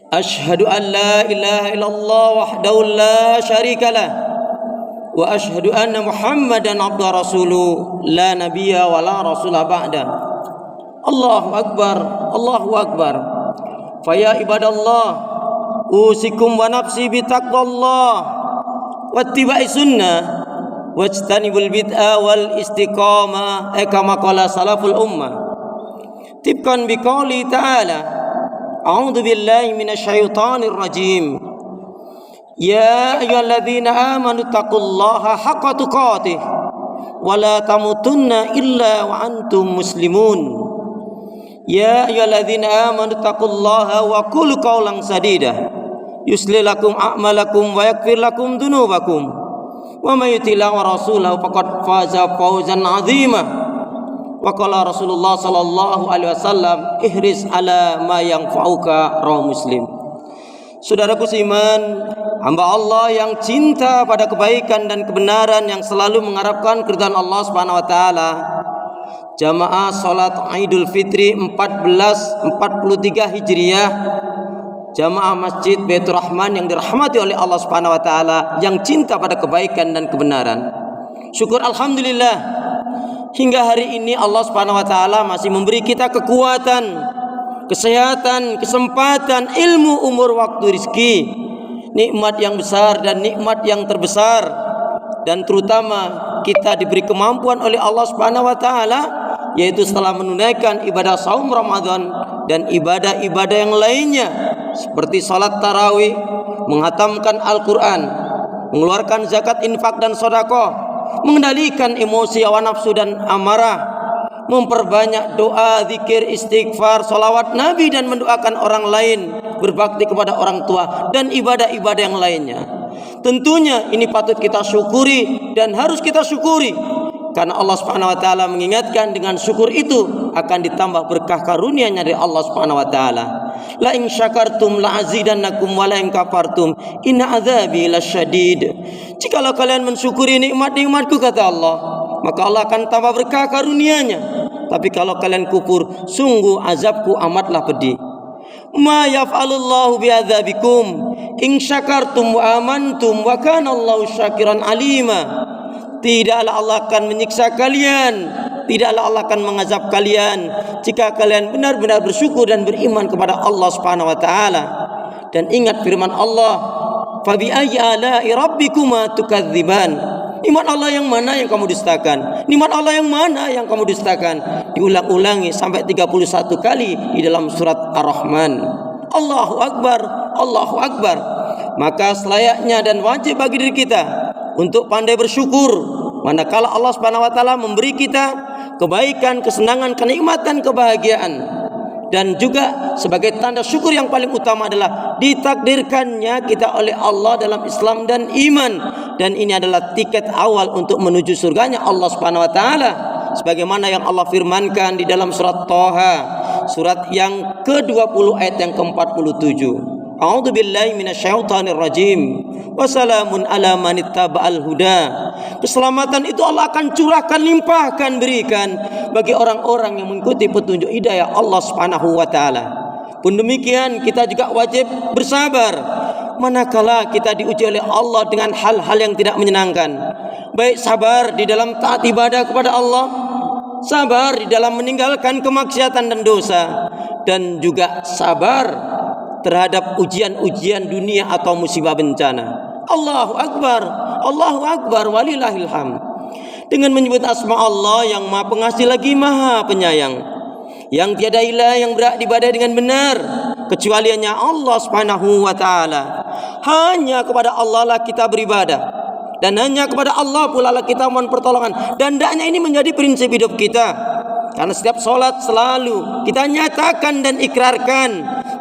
Asyhadu an la ilaha illallah wahdahu la syarika lah wa asyhadu anna Muhammadan abduhu rasuluh la nabiyya wa la rasulah ba'da. Allahu akbar, Allahu akbar. Fa ya ibadallah, usikum wa nafsi bi taqwallah wattiba'i sunnah wajtanibul bid'ah wal istiqamah kama qala salaful ummah. Tibkan biqauli ta'ala, a'udzu billahi minasyaitonir rajim. Ya ayyuhalladzina amanu taqullaha haqqa tuqatih wa la tamutunna illa wa antum muslimun. Ya ayyuhalladzina amanu taqullaha wa qulu qawlan sadida yuslih lakum a'malakum wa yaghfir lakum dzunubakum wa may yuti'illah wa rasulahu faqad faza fawzan 'azima. Wa qala Rasulullah sallallahu alaihi wasallam, ihris ala ma yanfa'uka, rawahu Muslim. Saudaraku seiman, hamba Allah yang cinta pada kebaikan dan kebenaran, yang selalu mengharapkan keridhaan Allah Subhanahu wa taala. Jamaah salat Idul Fitri 1443 Hijriah, jamaah Masjid Baitur Rahman yang dirahmati oleh Allah Subhanahu wa taala, yang cinta pada kebaikan dan kebenaran. Syukur alhamdulillah, hingga hari ini Allah Subhanahu wa taala masih memberi kita kekuatan, kesehatan, kesempatan, ilmu, umur, waktu, rizki, nikmat yang besar dan nikmat yang terbesar. Dan terutama kita diberi kemampuan oleh Allah Subhanahu wa taala, yaitu setelah menunaikan ibadah saum Ramadan dan ibadah-ibadah yang lainnya seperti salat tarawih, menghatamkan Al-Quran, mengeluarkan zakat, infak dan sedekah, mengendalikan emosi hawa nafsu dan amarah, memperbanyak doa, zikir, istighfar, salawat Nabi, dan mendoakan orang lain, berbakti kepada orang tua, dan ibadah-ibadah yang lainnya. Tentunya ini patut kita syukuri dan harus kita syukuri, karena Allah Subhanahu wa taala mengingatkan dengan syukur itu akan ditambah berkah karunia-Nya dari Allah Subhanahu wa taala. La in syakartum la azidannakum wa la in kafartum inna adzabi lasyadid. Jikalau kalian mensyukuri nikmat-nikmatku, kata Allah, maka Allah akan tambah berkah karunia-Nya. Tapi kalau kalian kufur, sungguh azabku amatlah pedih. Ma yaf'alullahu bi'adzabikum in syakartum wa amantum wa kana Allahu syakiran alima. Tidaklah Allah akan menyiksa kalian, tidaklah Allah akan mengazab kalian jika kalian benar-benar bersyukur dan beriman kepada Allah Subhanahu wa taala. Dan ingat firman Allah, fa bi ayyi ala'i rabbikuma tukadziban. Nikmat Allah yang mana yang kamu dustakan? Nikmat Allah yang mana yang kamu dustakan? Diulang-ulangi sampai 31 kali di dalam surat Ar-Rahman. Allahu akbar, Allahu akbar. Maka selayaknya dan wajib bagi diri kita untuk pandai bersyukur manakala Allah Subhanahu wa taala memberi kita kebaikan, kesenangan, kenikmatan, kebahagiaan. Dan juga sebagai tanda syukur yang paling utama adalah ditakdirkannya kita oleh Allah dalam Islam dan iman, dan ini adalah tiket awal untuk menuju surganya Allah Subhanahu wa taala, sebagaimana yang Allah firmankan di dalam surat Thaha, surat yang ke-20 ayat yang ke-47. A'udzu billahi minasyaitonir rajim. Wassalamun ala man ittaba'al huda. Keselamatan itu Allah akan curahkan, limpahkan, berikan bagi orang-orang yang mengikuti petunjuk hidayah Allah Subhanahu wa taala. Pun demikian kita juga wajib bersabar manakala kita diuji oleh Allah dengan hal-hal yang tidak menyenangkan. Baik sabar di dalam taat ibadah kepada Allah, sabar di dalam meninggalkan kemaksiatan dan dosa, dan juga sabar terhadap ujian-ujian dunia atau musibah bencana. Allahu akbar, Allahu akbar, walillahil hamd. Dengan menyebut asma Allah yang Maha Pengasih lagi Maha Penyayang, yang tiada ilah yang berhak diibadahi dengan benar kecuali hanya Allah Subhanahu wa taala. Hanya kepada Allah lah kita beribadah, dan hanya kepada Allah pula lah kita mohon pertolongan. Dan hendaknya ini menjadi prinsip hidup kita, karena setiap solat selalu kita nyatakan dan ikrarkan,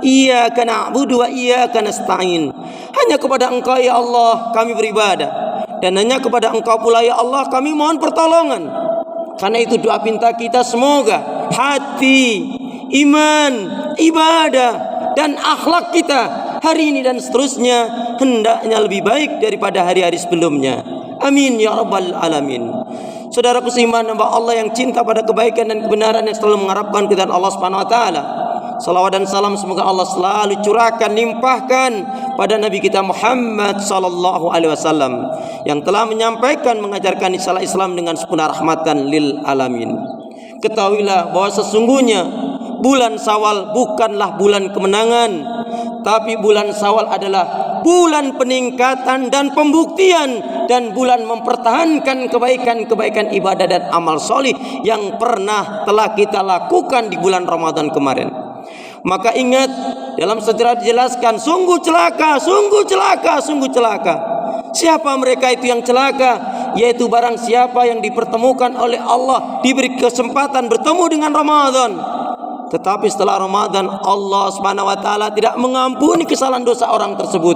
iyyaka na'budu wa iyyaka nasta'in. Hanya kepada Engkau ya Allah kami beribadah, dan hanya kepada Engkau pula ya Allah kami mohon pertolongan. Karena itu doa pinta kita, semoga hati, iman, ibadah, dan akhlak kita hari ini dan seterusnya hendaknya lebih baik daripada hari-hari sebelumnya. Amin ya rabbal alamin. Saudaraku seiman, hamba Allah yang cinta pada kebaikan dan kebenaran, yang selalu mengharapkan keridhaan Allah Subhanahu wa taala. Salawat dan salam semoga Allah selalu curahkan, limpahkan pada Nabi kita Muhammad sallallahu alaihi wasallam yang telah menyampaikan, mengajarkan risalah Islam dengan sempurna rahmatan lil alamin. Ketahuilah bahwa sesungguhnya bulan Syawal bukanlah bulan kemenangan, tapi bulan Syawal adalah bulan peningkatan dan pembuktian, dan bulan mempertahankan kebaikan-kebaikan ibadah dan amal solih yang telah kita lakukan di bulan Ramadan kemarin. Maka ingat, dalam sejarah dijelaskan, sungguh celaka, sungguh celaka, sungguh celaka. Siapa mereka itu yang celaka? Yaitu barang siapa yang dipertemukan oleh Allah, diberi kesempatan bertemu dengan Ramadan, tetapi setelah Ramadan Allah Subhanahu wa taala tidak mengampuni kesalahan dosa orang tersebut,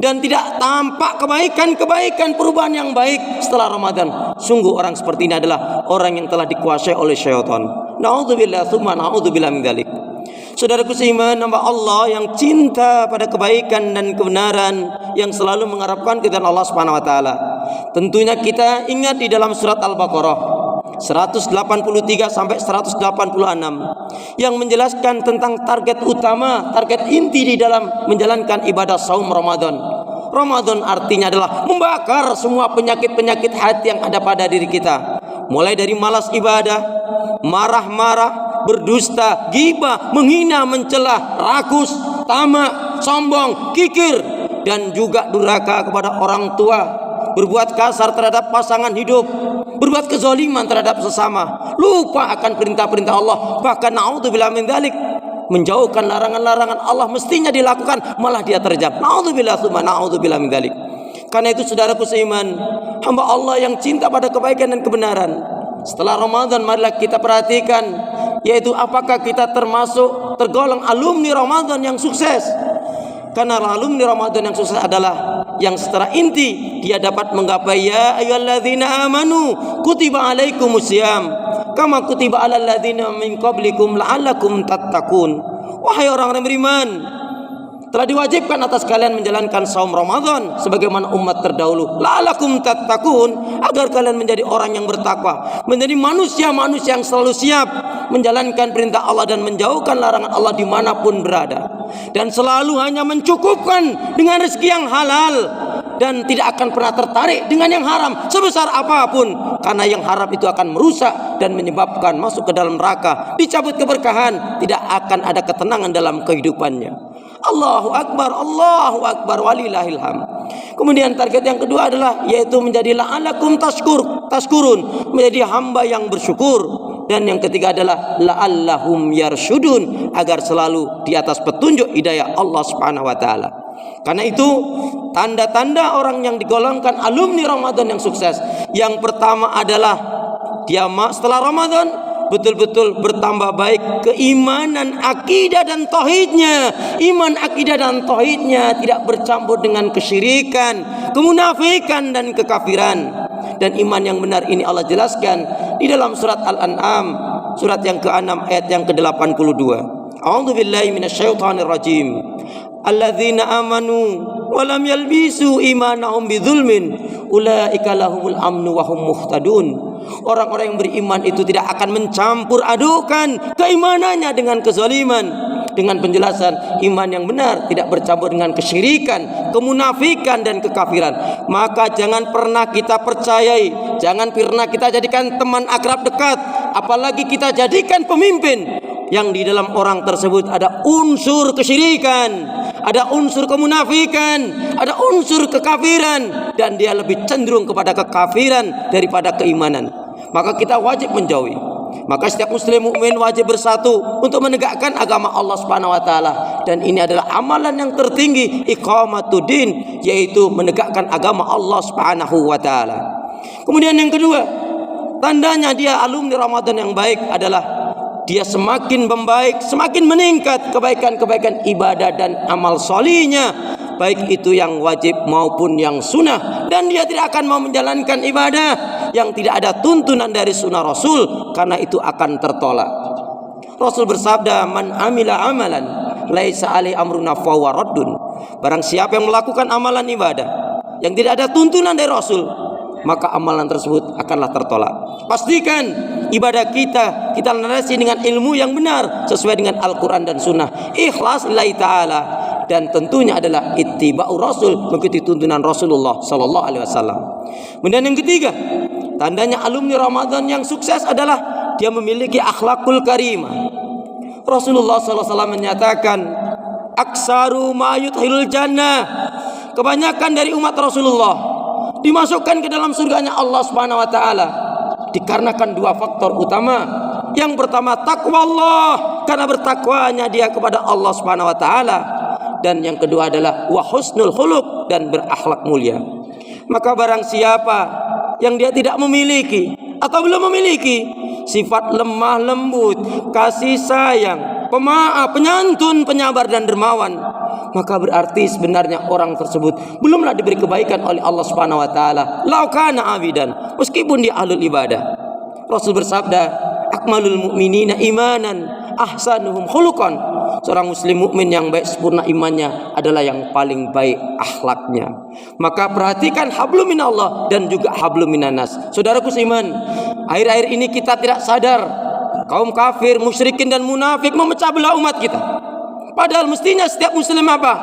dan tidak tampak kebaikan-kebaikan perubahan yang baik setelah Ramadan. Sungguh orang seperti ini adalah orang yang telah dikuasai oleh syaitan. Na'udzubillah tsumma na'udzubillah min dzalik. Saudaraku seiman, hamba Allah yang cinta pada kebaikan dan kebenaran, yang selalu mengharapkan keridhaan Allah Subhanahu wa taala. Tentunya kita ingat di dalam surat Al-Baqarah 183 sampai 186 yang menjelaskan tentang target utama, target inti di dalam menjalankan ibadah saum Ramadan. Ramadan artinya adalah membakar semua penyakit-penyakit hati yang ada pada diri kita. Mulai dari malas ibadah, marah-marah, berdusta, ghibah, menghina, mencela, rakus, tamak, sombong, kikir, dan juga durhaka kepada orang tua, berbuat kasar terhadap pasangan hidup, berbuat kezaliman terhadap sesama, lupa akan perintah-perintah Allah, bahkan naudzubillah min dzalik, menjauhkan larangan-larangan Allah mestinya dilakukan, malah dia terjam. Naudzubillah tsumma naudzubillah min dzalik. Karena itu saudaraku seiman, hamba Allah yang cinta pada kebaikan dan kebenaran, setelah Ramadan marilah kita perhatikan, yaitu apakah kita tergolong alumni Ramadan yang sukses. Karena alumni Ramadan yang sukses adalah yang secara inti dia dapat menggapai ya ayyuhalladzina amanu kutiba alaikumusiyam kama kutiba alal ladzina min qablikum la'allakum tattaqun. Wahai orang-orang beriman, telah diwajibkan atas kalian menjalankan saum Ramadan sebagaimana umat terdahulu, la'allakum tattaqun, agar kalian menjadi orang yang bertakwa, menjadi manusia-manusia yang selalu siap menjalankan perintah Allah dan menjauhkan larangan Allah dimanapun berada, dan selalu hanya mencukupkan dengan rezeki yang halal dan tidak akan pernah tertarik dengan yang haram sebesar apapun, karena yang haram itu akan merusak dan menyebabkan masuk ke dalam neraka, dicabut keberkahan, tidak akan ada ketenangan dalam kehidupannya. Allahu Akbar, walillahil hamd. Kemudian target yang kedua adalah yaitu menjadi la'alakum tashkurun, menjadi hamba yang bersyukur. Dan yang ketiga adalah la'allahum yarsyudun, agar selalu di atas petunjuk hidayah Allah Subhanahu wa taala. Karena itu tanda-tanda orang yang digolongkan alumni Ramadan yang sukses, yang pertama adalah dia setelah Ramadan betul-betul bertambah baik keimanan, akidah dan tauhidnya. Iman, akidah dan tauhidnya tidak bercampur dengan kesyirikan, kemunafikan dan kekafiran. Dan iman yang benar ini Allah jelaskan di dalam surat Al-An'am, surat yang ke-6 ayat yang ke-82. A'udzubillahi minasyaitonir rajim. Alladzina amanu wa lam yalbisu imanahum bidzulmin ulaika lahumul amnu wa hum muhtadun. Orang-orang yang beriman itu tidak akan mencampur adukan keimanannya dengan kezaliman. Dengan penjelasan iman yang benar tidak bercampur dengan kesyirikan, kemunafikan dan kekafiran. Maka jangan pernah kita percayai, jangan pernah kita jadikan teman akrab dekat, apalagi kita jadikan pemimpin yang di dalam orang tersebut ada unsur kesyirikan, ada unsur kemunafikan, ada unsur kekafiran, dan dia lebih cenderung kepada kekafiran daripada keimanan. Maka kita wajib menjauhi. Maka setiap muslim mukmin wajib bersatu untuk menegakkan agama Allah Subhanahu wa taala, dan ini adalah amalan yang tertinggi, iqamatuddin, yaitu menegakkan agama Allah Subhanahu wa taala. Kemudian yang kedua, tandanya dia alumni Ramadan yang baik adalah dia semakin membaik, semakin meningkat kebaikan-kebaikan ibadah dan amal solihnya, baik itu yang wajib maupun yang sunnah. Dan dia tidak akan mau menjalankan ibadah yang tidak ada tuntunan dari sunnah Rasul, karena itu akan tertolak. Rasul bersabda, man amila amalan laisa alai amruna fahuwa raddun. Barang siapa yang melakukan amalan ibadah yang tidak ada tuntunan dari Rasul, maka amalan tersebut akanlah tertolak. Pastikan ibadah kita landasi dengan ilmu yang benar sesuai dengan Al-Quran dan Sunnah. Ikhlas lillahi ta'ala, dan tentunya adalah ittiba'u Rasul, mengikuti tuntunan Rasulullah sallallahu alaihi wasallam. Kemudian yang ketiga, tandanya alumni Ramadan yang sukses adalah dia memiliki akhlakul karimah. Rasulullah sallallahu alaihi wasallam menyatakan, aksaru ma yudkhilul jannah, kebanyakan dari umat Rasulullah dimasukkan ke dalam surganya Allah Subhanahu wa taala dikarenakan dua faktor utama. Yang pertama takwa Allah, karena bertakwanya dia kepada Allah Subhanahu wa taala, dan yang kedua adalah wa husnul khuluq, dan berakhlak mulia. Maka barang siapa yang dia tidak memiliki atau belum memiliki sifat lemah lembut, kasih sayang, pemaaf, penyantun, penyabar dan dermawan, maka berarti sebenarnya orang tersebut belumlah diberi kebaikan oleh Allah Subhanahu wa taala. Lau kana abidan, meskipun dia ahlul ibadah. Rasul bersabda, akmalul mu'minina imanan ahsanuhum khuluqan. Seorang muslim mukmin yang baik sempurna imannya adalah yang paling baik akhlaknya. Maka perhatikan hablum minallah dan juga hablum minannas. Saudaraku seiman, akhir-akhir ini kita tidak sadar kaum kafir, musyrikin dan munafik memecah belah umat kita. Padahal mestinya setiap muslim apa?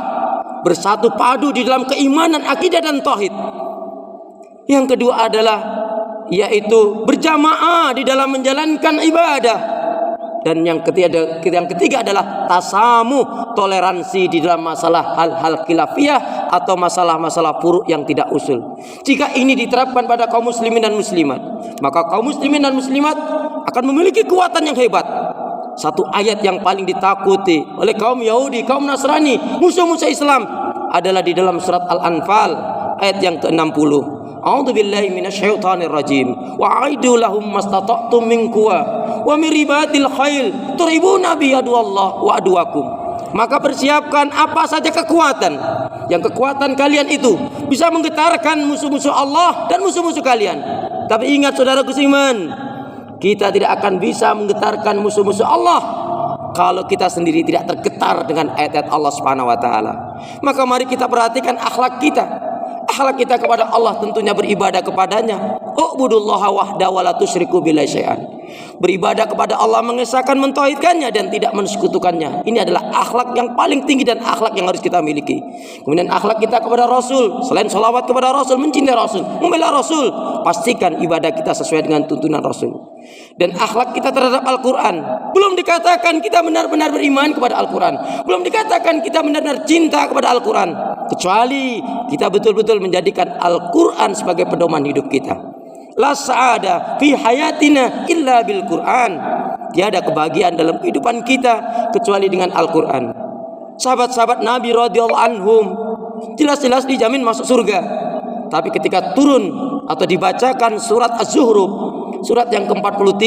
Bersatu padu di dalam keimanan, akidah dan tauhid. Yang kedua adalah yaitu berjamaah di dalam menjalankan ibadah. Dan yang ketiga adalah tasamuh, toleransi di dalam masalah hal-hal khilafiyah atau masalah-masalah furu' yang tidak usul. Jika ini diterapkan pada kaum muslimin dan muslimat, maka kaum muslimin dan muslimat akan memiliki kekuatan yang hebat. Satu ayat yang paling ditakuti oleh kaum Yahudi, kaum Nasrani, musuh-musuh Islam adalah di dalam surat Al-Anfal ayat yang ke-60. A'udzubillahi minasyaitonir rajim. Wa'aidu lahum mastata'tum min quwwa wa min ribatil khail turibuna bi adwallah wa adwakum. Maka persiapkan apa saja kekuatan, yang kekuatan kalian itu bisa menggetarkan musuh-musuh Allah dan musuh-musuh kalian. Tapi ingat saudaraku seiman, kita tidak akan bisa menggetarkan musuh-musuh Allah kalau kita sendiri tidak tergetar dengan ayat-ayat Allah Subhanahu wa taala. Maka mari kita perhatikan akhlak kita. Akhlak kita kepada Allah tentunya beribadah kepadanya. U'budullaha wahda wa la tusyriku billahi syai'an. Beribadah kepada Allah, mengesahkan, mentauhidkannya dan tidak mensekutukannya. Ini adalah akhlak yang paling tinggi dan akhlak yang harus kita miliki. Kemudian akhlak kita kepada Rasul, selain sholawat kepada Rasul, mencintai Rasul, membela Rasul, pastikan ibadah kita sesuai dengan tuntunan Rasul. Dan akhlak kita terhadap Al-Quran, belum dikatakan kita benar-benar beriman kepada Al-Quran, belum dikatakan kita benar-benar cinta kepada Al-Quran, kecuali kita betul-betul menjadikan Al-Quran sebagai pedoman hidup kita. La sa'ada fi hayatina illa bil Quran. Tiada kebahagiaan dalam kehidupan kita kecuali dengan Al-Quran. Sahabat-sahabat Nabi radhiyallahu anhum jelas-jelas dijamin masuk surga. Tapi ketika turun atau dibacakan surat Az-Zuhruf, surat yang ke-43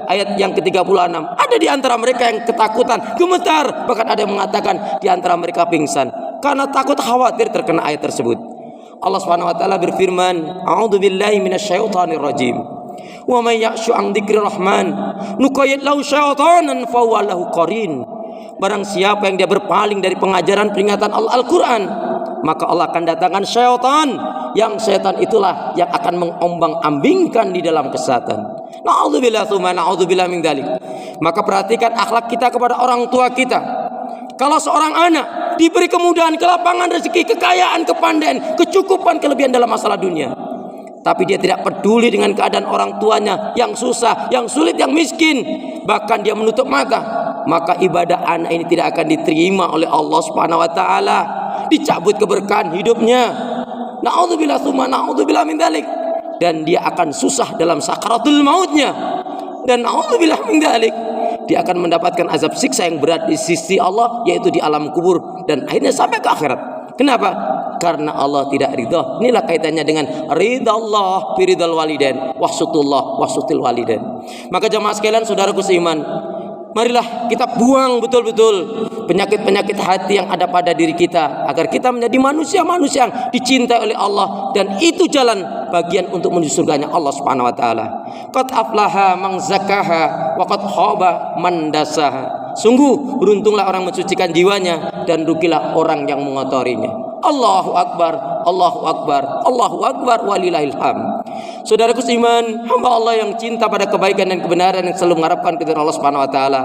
ayat yang ke-36, ada di antara mereka yang ketakutan, gemetar, bahkan ada yang mengatakan di antara mereka pingsan karena takut khawatir terkena ayat tersebut. Allah Subhanahu wa taala berfirman, a'udzubillahi minasyaitonir rajim. Wa may ya'shu 'an dzikrir rahman nuqayyid lahu syaitanan fa huwa lahu qarin. Barang siapa yang dia berpaling dari pengajaran peringatan Al-Qur'an, maka Allah akan datangkan syaitan, yang syaitan itulah yang akan mengombang-ambingkan di dalam kesesatan. Na'udzubillah tsumma na'udzubillah min dzalik. Maka perhatikan akhlak kita kepada orang tua kita. Kalau seorang anak diberi kemudahan, kelapangan rezeki, kekayaan, kepandaian, kecukupan, kelebihan dalam masalah dunia, tapi dia tidak peduli dengan keadaan orang tuanya yang susah, yang sulit, yang miskin, bahkan dia menutup mata, maka ibadah anak ini tidak akan diterima oleh Allah Subhanahu wa taala. Dicabut keberkahan hidupnya. Na'udzubillah tsumma na'udzubillah min dzalik. Dan dia akan susah dalam sakaratul mautnya. Dan na'udzubillah min dzalik, dia akan mendapatkan azab siksa yang berat di sisi Allah, yaitu di alam kubur dan akhirnya sampai ke akhirat. Kenapa? Karena Allah tidak ridha. Inilah kaitannya dengan ridha Allah fi ridhal walidain, wahsutullah wahsutil walidain. Maka jemaah sekalian, saudaraku seiman, marilah kita buang betul-betul penyakit-penyakit hati yang ada pada diri kita, agar kita menjadi manusia-manusia yang dicintai oleh Allah, dan itu jalan bagian untuk menuju surganya Allah Subhanahu wa taala. Qad aflaha man zakkaha wa qad khaba man dasaha. Sungguh beruntunglah orang mensucikan jiwanya, dan rugilah orang yang mengotorinya. Allahu akbar, Allahu akbar, Allahu akbar walillahil hamd. Saudaraku seiman, hamba Allah yang cinta pada kebaikan dan kebenaran, yang selalu mengharapkan keridhaan Allah Subhanahu wa taala.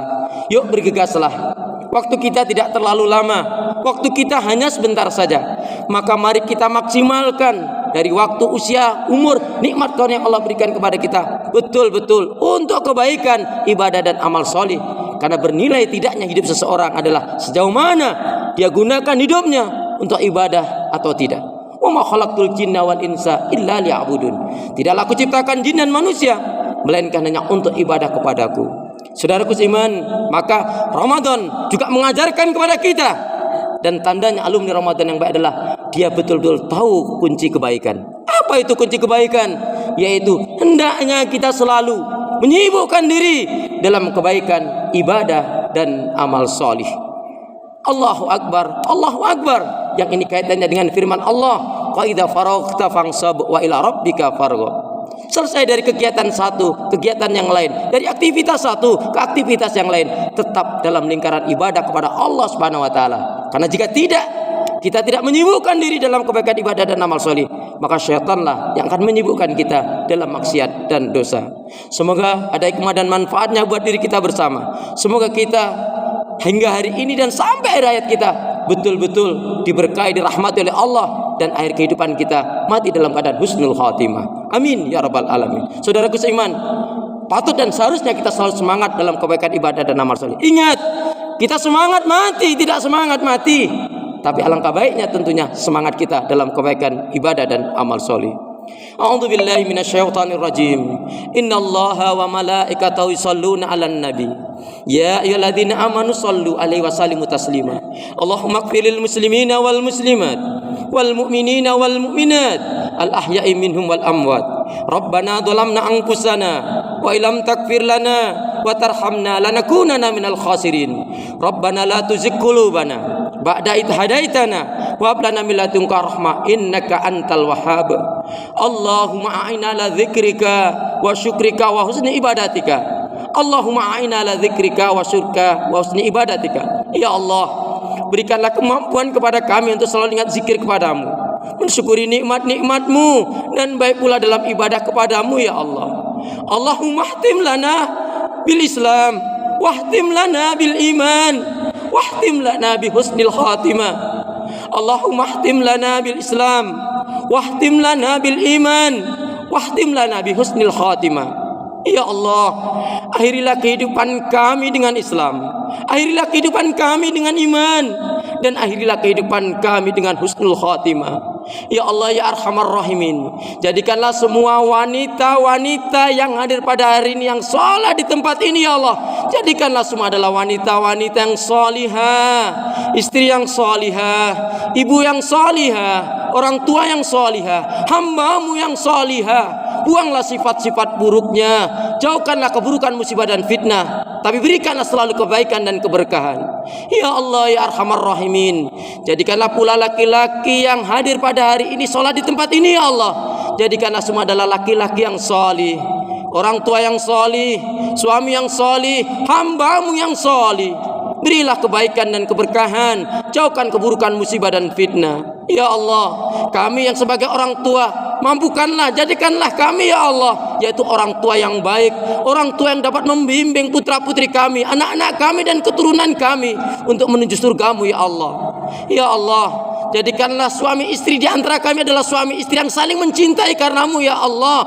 Yuk bergegaslah. Waktu kita tidak terlalu lama, waktu kita hanya sebentar saja. Maka mari kita maksimalkan dari waktu, usia, umur, nikmat karunia yang Allah berikan kepada kita betul-betul untuk kebaikan, ibadah dan amal soleh. Karena bernilai tidaknya hidup seseorang adalah sejauh mana dia gunakan hidupnya untuk ibadah atau tidak. Wa ma khalaqtul jinna wal insa illa liya'budun. Tidaklah aku ciptakan jin dan manusia melainkan hanya untuk ibadah kepadaku. Saudaraku seiman, maka Ramadan juga mengajarkan kepada kita, dan tandanya alumni Ramadan yang baik adalah dia betul-betul tahu kunci kebaikan. Apa itu kunci kebaikan? Yaitu hendaknya kita selalu menyibukkan diri dalam kebaikan, ibadah dan amal solih. Allahu Akbar, Allahu Akbar. Yang ini kaitannya dengan firman Allah, "Wa idza faraghta fansab wa ila rabbika farghab." Selesai dari kegiatan satu, kegiatan yang lain, dari aktivitas satu ke aktivitas yang lain, tetap dalam lingkaran ibadah kepada Allah Subhanahu wa taala. Karena jika tidak, kita tidak menyibukkan diri dalam kebaikan, ibadah dan amal soleh, maka syaitanlah yang akan menyibukkan kita dalam maksiat dan dosa. Semoga ada hikmah dan manfaatnya buat diri kita bersama. Semoga kita hingga hari ini dan sampai akhir hayat kita betul-betul diberkahi, dirahmati oleh Allah, dan akhir kehidupan kita mati dalam keadaan husnul khatimah. Amin ya rabbal alamin. Saudaraku seiman, patut dan seharusnya kita selalu semangat dalam kebaikan, ibadah dan amal soleh. Ingat, kita semangat mati, tidak semangat mati. Tapi alangkah baiknya tentunya semangat kita dalam kebaikan, ibadah dan amal soleh. A'udzu billahi minasyaitonir rajim. Innallaha wa malaikatahu yusholluna 'alan nabi. Ya ayyuhalladzina amanu shallu 'alaihi wa sallimu taslima. Allahumma ighfirlil muslimina wal muslimat wal mu'minina wal mu'minat al ahya'i minhum wal amwat. Rabbana dhalamna anfusana wa illam taghfir lana wa tarhamna lanakunanna minal khasirin. Rabbana la tuzigh qulubana ba'da idh hadaitana wa hab lana min ladunka rahmah innaka antal wahhab. Allahumma a'inna ala dzikrika wa syukrika wa husni ibadatika. Allahumma a'inna ala dzikrika wa syukrika wa husni ibadatika. Ya Allah, berikanlah kemampuan kepada kami untuk selalu ingat zikir kepadamu, mensyukuri nikmat-nikmatmu, dan baik pula dalam ibadah kepadamu ya Allah. Allahumma ihtim lana bil Islam, wahtim lana bil iman, wahtim lana bi husnil khatimah. Allahumma ihtim lana bil Islam, wahtim lana bil iman, wahtim lana bi husnil khatimah. Ya Allah, akhirilah kehidupan kami dengan Islam, akhirilah kehidupan kami dengan iman, dan akhirilah kehidupan kami dengan husnul khatimah. Ya Allah ya Arhamar Rahimin, jadikanlah semua wanita-wanita yang hadir pada hari ini, yang sholat di tempat ini ya Allah, jadikanlah semua adalah wanita-wanita yang sholihah, istri yang sholihah, ibu yang sholihah, orang tua yang sholihah, hambamu yang sholihah. Buanglah sifat-sifat buruknya, jauhkanlah keburukan, musibah dan fitnah, tapi berikanlah selalu kebaikan dan keberkahan. Ya Allah ya Arhamar Rahimin, jadikanlah pula laki-laki yang hadir pada hari ini sholat di tempat ini ya Allah, jadikanlah semua adalah laki-laki yang sholih, orang tua yang sholih, suami yang sholih, hambamu yang sholih. Berilah kebaikan dan keberkahan, jauhkan keburukan, musibah dan fitnah. Ya Allah, kami yang sebagai orang tua, mampukanlah, jadikanlah kami ya Allah, yaitu orang tua yang baik, orang tua yang dapat membimbing putra-putri kami, anak-anak kami dan keturunan kami untuk menuju surgamu ya Allah. Ya Allah, jadikanlah suami istri di antara kami adalah suami istri yang saling mencintai karenamu ya Allah,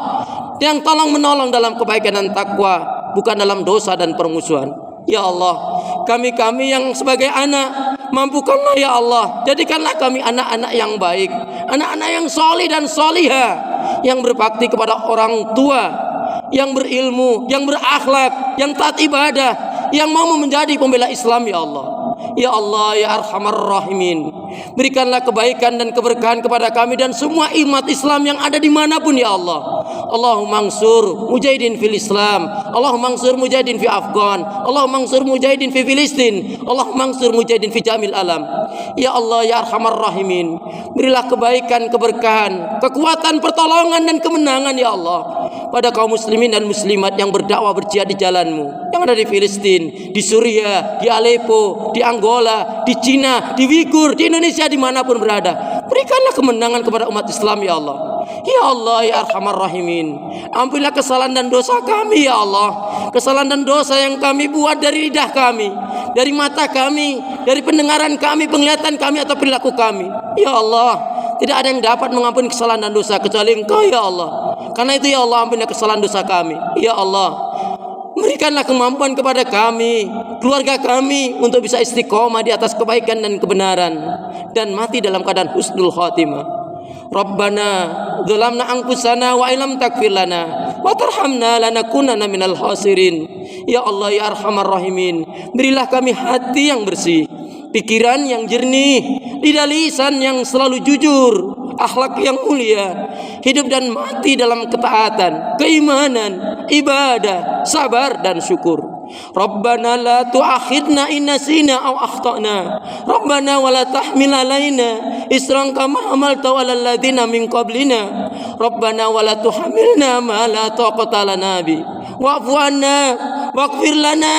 yang tolong menolong dalam kebaikan dan takwa, bukan dalam dosa dan permusuhan. Ya Allah, kami-kami yang sebagai anak, mampukanlah ya Allah, jadikanlah kami anak-anak yang baik, anak-anak yang solih dan solihah, yang berbakti kepada orang tua, yang berilmu, yang berakhlak, yang taat ibadah, yang mau menjadi pembela Islam ya Allah. Ya Allah ya Arhamar Rahimin, berikanlah kebaikan dan keberkahan kepada kami dan semua umat Islam yang ada dimanapun ya Allah. Allahumma ansur mujahidin fil Islam, Allahumma ansur mujahidin fi Afghan, Allahumma ansur mujahidin fi Filistin, Allahumma ansur mujahidin fi jamil alam. Ya Allah ya Arhamar Rahimin, berilah kebaikan, keberkahan, kekuatan, pertolongan dan kemenangan ya Allah pada kaum muslimin dan muslimat yang berdakwah, berjihad di jalanmu, yang ada di Filistin, di Suriah, di Aleppo, di Angola, di Cina, di Uyghur, di Indonesia, dimanapun berada. Berikanlah kemenangan kepada umat Islam ya Allah. Ya Allah ya Arhamar Rahimin, ampunilah kesalahan dan dosa kami ya Allah. Kesalahan dan dosa yang kami buat dari lidah kami, dari mata kami, dari pendengaran kami, penglihatan kami atau perilaku kami. Ya Allah, tidak ada yang dapat mengampuni kesalahan dan dosa kecuali Engkau ya Allah. Karena itu ya Allah, ampunilah kesalahan dosa kami. Ya Allah, berikanlah kemampuan kepada kami, keluarga kami untuk bisa istiqomah di atas kebaikan dan kebenaran dan mati dalam keadaan husnul khatimah. Rabbana dzalamna anfusana wa illam taghfir lana wa tarhamna lanakunanna minal khasirin. Ya Allah ya Arhamar Rahimin, berilah kami hati yang bersih, pikiran yang jernih, lidah lisan yang selalu jujur, akhlak yang mulia, hidup dan mati dalam ketaatan, keimanan, ibadah, sabar dan syukur. Rabbana la tu'akhidna in nasina aw akhtana. Rabbana wa la tahmil alaina isran kama hamalta 'alal ladzina min qablina. Rabbana wa la tuhammilna ma la taqata lana bi. Wa'fu 'anna waghfir lana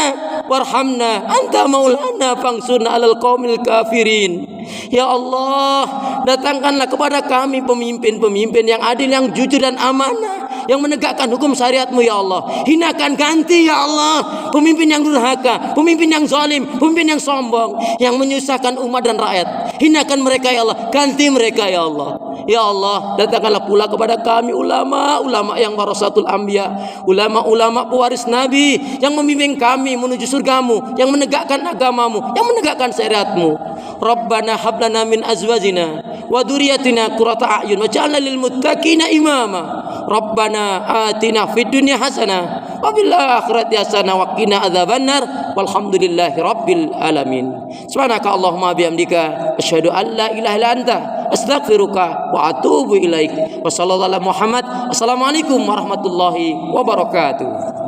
warhamna anta maulana fangsurna 'alal qaumil kafirin. Ya Allah, datangkanlah kepada kami pemimpin-pemimpin yang adil, yang jujur dan amanah, yang menegakkan hukum syariat-Mu ya Allah. Hinakan ganti ya Allah pemimpin yang durhaka, pemimpin yang zalim, pemimpin yang sombong, yang menyusahkan umat dan rakyat. Hinakan mereka ya Allah, ganti mereka ya Allah. Ya Allah, datangkanlah pula kepada kami ulama-ulama yang warasatul anbiya, ulama-ulama pewaris Nabi yang membimbing kami menuju surgamu, yang menegakkan agamamu, yang menegakkan syariatmu. Rabbana hab lana min azwajina wa dzurriyyatina qurrata a'yun waj'alna lil muttaqina imama. Rabbana atina fid dunya hasanah wa fil akhirati hasanah wa qina adzabannar. Walhamdulillahi rabbil alamin. Subhanaka Allahumma bihamdika asyhadu an la ilaha illa anta astaghfiruka wa atubu ilaik. Wassallallahu ala Muhammad. Assalamualaikum warahmatullahi wabarakatuh.